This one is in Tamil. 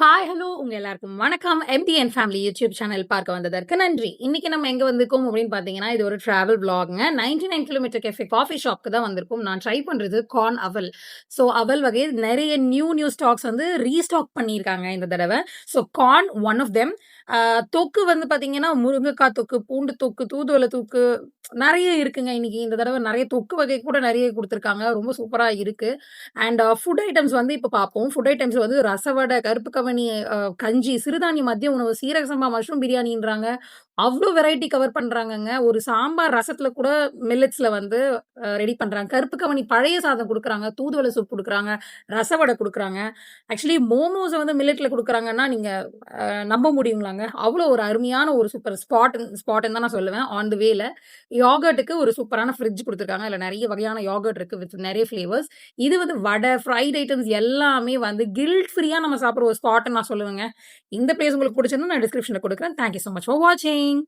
ஹாய், ஹலோ உங்க எல்லாருக்கும் வணக்கம். எம்டிஎன் ஃபேமிலி யூடியூப் சேனல் பார்க்க வந்ததற்கு நன்றி. இன்னைக்கு நம்ம எங்க வந்திருக்கோம் அப்படின்னு பார்த்தீங்கன்னா, இது ஒரு டிராவல் விளாக்ங்க. 99 கிலோமீட்டர் கெஃபே காஃபி ஷாப்க்கு தான் வந்திருக்கோம். நான் ட்ரை பண்றது கார்ன் அவல். ஸோ அவல் வகை நெறைய நியூ ஸ்டாக்ஸ் வந்து ரீஸ்டாக் பண்ணியிருக்காங்க இந்த தடவ. So corn one of them. தொக்கு வந்து பார்த்தீங்கன்னா, முருங்கைக்காய் தொக்கு, பூண்டு தொக்கு, தூதுவளை தொக்கு நெறைய இருக்குங்க. இன்னைக்கு இந்த தடவ நெறைய தொக்கு வகை கூட நெறைய குடுத்துருக்காங்க. ரொம்ப சூப்பரா இருக்கு. அண்ட் ஃபுட் ஐட்டம்ஸ் வந்து இப்ப பார்ப்போம். ஃபுட் ஐட்டம்ஸ் வந்து ரசவடை, கருப்பு கவனி, கஞ்சி, சிறுதானிய மதிய உணவு, சீரக சம்பா மஷ்ரூம் பிரியாணின்றாங்க. அவ்ளோ வெரைட்டி கவர் பண்றாங்கங்க. ஒரு சாம்பார் ரசத்துல கூட மில்லட்ஸ்ல வந்து ரெடி பண்றாங்க. கருப்பு கவனி பழைய சாதம் குடுக்குறாங்க. தூதுவளை சூப் குடுக்குறாங்க. ரசவடை குடுக்குறாங்க. ஆக்சுவலி மோமோஸ வந்து மில்லட்ல குடுக்குறாங்கன்னா, நீங்க நம்ப முடியுங்களாங்க? அவ்ளோ ஒரு அருமையான ஒரு சூப்பர் ஸ்பாட்டுன்னு தான் நான் சொல்லுவேன். ஆன் தி வேல. யோகர்ட்டுக்கு ஒரு சூப்பரான ஃப்ரிட்ஜ் குடுத்துருக்காங்க. அதுல நெறைய வகையான யோகர்ட் இருக்கு வித் நெறைய ஃப்ளேவர்ஸ். இது வந்து வடை, ஃப்ரைட் ஐட்டம்ஸ் எல்லாமே வந்து கில்ட் ஃப்ரீயா நம்ம சாப்பிடுற ஒரு ஸ்பாட்ன்னு நான் சொல்லுவேங்க. இந்த பிளேஸ் உங்களுக்கு புடிச்சிருந்தா நான் டிஸ்கிரிப்ஷன்ல குடுக்குறேன். Thank you so much for வாட்சிங்.